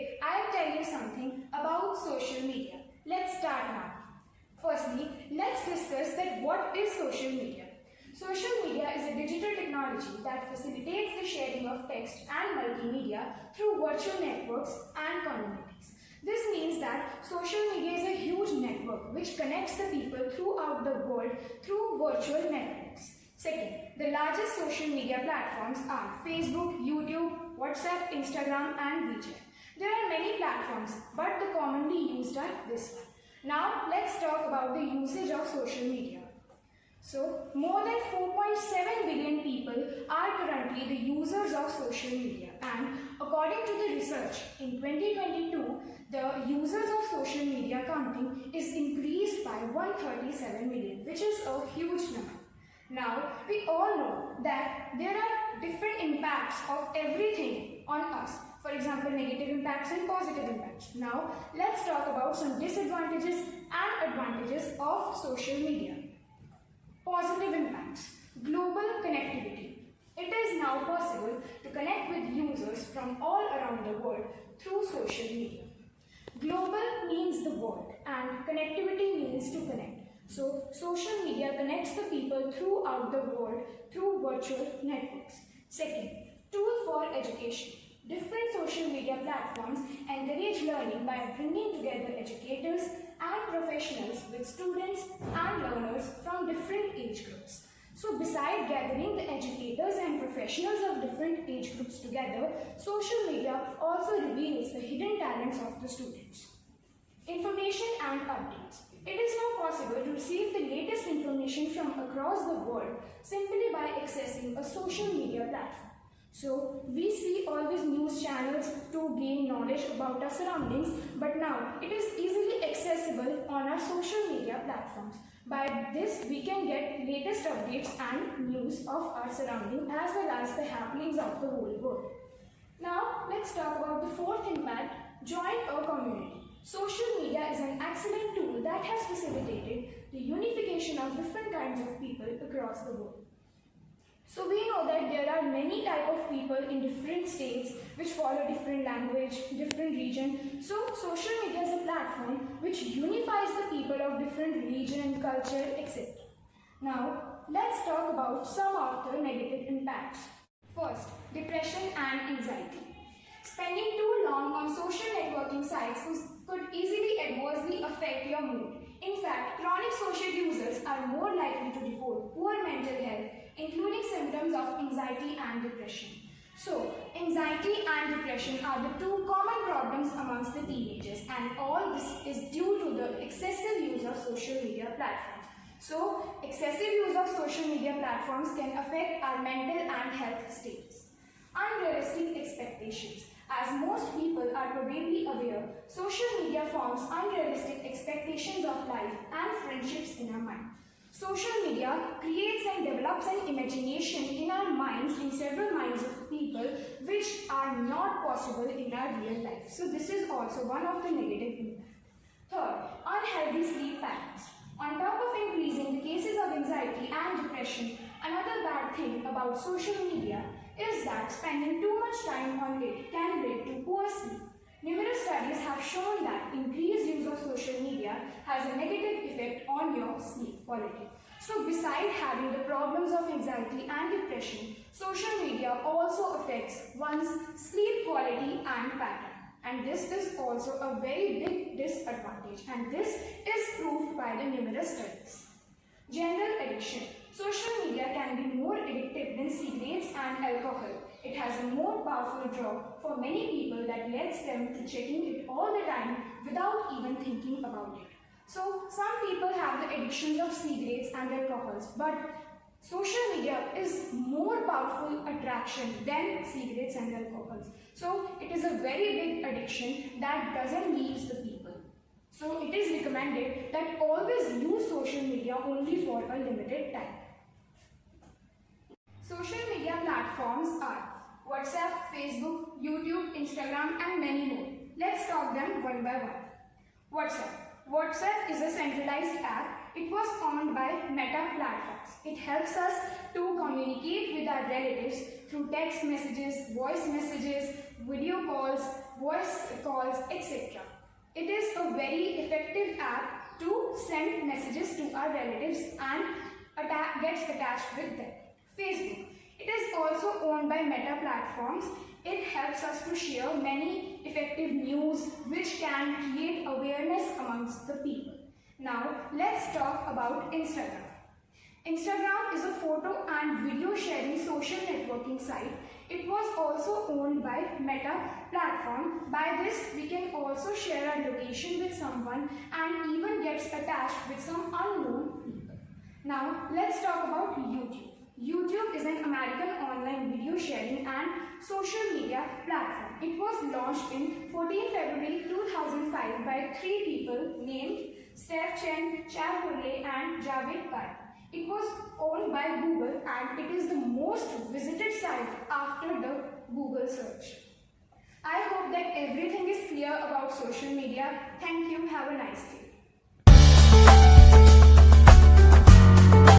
Today, I am telling you something about social media. Let's start now. Firstly, let's discuss that what is social media. Social media is a digital technology that facilitates the sharing of text and multimedia through virtual networks and communities. This means that social media is a huge network which connects the people throughout the world through virtual networks. Second, the largest social media platforms are Facebook, YouTube, WhatsApp, Instagram and WeChat. There are many platforms, but the commonly used are this one. Now, let's talk about the usage of social media. So, more than 4.7 billion people are currently the users of social media, and according to the research, in 2022, the users of social media counting is increased by 137 million, which is a huge number. Now, we all know that there are different impacts of everything on us. For example, negative impacts and positive impacts. Now, let's talk about some disadvantages and advantages of social media. Positive impacts. Global connectivity. It is now possible to connect with users from all around the world through social media. Global means the world and connectivity means to connect. So, social media connects the people throughout the world through virtual networks. Second, tool for education. Different social media platforms encourage learning by bringing together educators and professionals with students and learners from different age groups. So, besides gathering the educators and professionals of different age groups together, social media also reveals the hidden talents of the students. Information and updates. It is now possible to receive the latest information from across the world simply by accessing a social media platform. So, we see all these news channels to gain knowledge about our surroundings, but now it is easily accessible on our social media platforms. By this, we can get latest updates and news of our surrounding as well as the happenings of the whole world. Now, let's talk about the fourth impact, join a community. Social media is an excellent tool that has facilitated the unification of different kinds of people across the world. So we know that there are many types of people in different states which follow different language, different region. So social media is a platform which unifies the people of different religion, culture, etc. Now let's talk about some of the negative impacts. First, depression and anxiety. Spending too long on social networking sites could easily adversely affect your mood. In fact, chronic social users are more likely to develop poor mental health, including symptoms of anxiety and depression. So, anxiety and depression are the two common problems amongst the teenagers, and all this is due to the excessive use of social media platforms. So, excessive use of social media platforms can affect our mental and health status. Unrealistic expectations. As most people are probably aware, social media forms unrealistic expectations of life and friendships in our mind. Social media creates and develops an imagination in our minds, in several minds of people, which are not possible in our real life. So this is also one of the negative impacts. Third, unhealthy sleep patterns. On top of increasing the cases of anxiety and depression, another bad thing about social media is that spending too much time on it can lead to poor sleep. Numerous studies have shown that increased use of social media has a negative effect on your sleep quality. So besides having the problems of anxiety and depression, social media also affects one's sleep quality and pattern. And this is also a very big disadvantage, and this is proved by the numerous studies. General addiction. Social media can be more addictive than cigarettes and alcohol. It has a more powerful draw for many people that leads them to checking it all the time without even thinking about it. So, some people have the addictions of cigarettes and alcohols, but social media is more powerful attraction than cigarettes and alcohols. So, it is a very big addiction that doesn't leave the people. So, it is recommended that always use social media only for a limited time. Social media platforms are WhatsApp, Facebook, YouTube, Instagram and many more. Let's talk them one by one. WhatsApp. WhatsApp is a centralized app It was owned by Meta Platforms. It helps us to communicate with our relatives through text messages, voice messages, video calls, voice calls, etc. It is a very effective app to send messages to our relatives and gets attached with them. Facebook. It is also owned by Meta Platforms. It helps us to share many effective news which can create awareness amongst the people. Now let's talk about Instagram. Instagram is a photo and video sharing social networking site. It was also owned by Meta Platform. By this, we can also share our location with someone and even gets attached with some unknown people. Now, let's talk about YouTube. YouTube is an American online video sharing and social media platform. It was launched in 14 February 2005 by 3 people named Steph Chen, Chad Hurley and Javed Khan. It was owned by Google and it is the most visited site after the Google search. I hope that everything is clear about social media. Thank you. Have a nice day.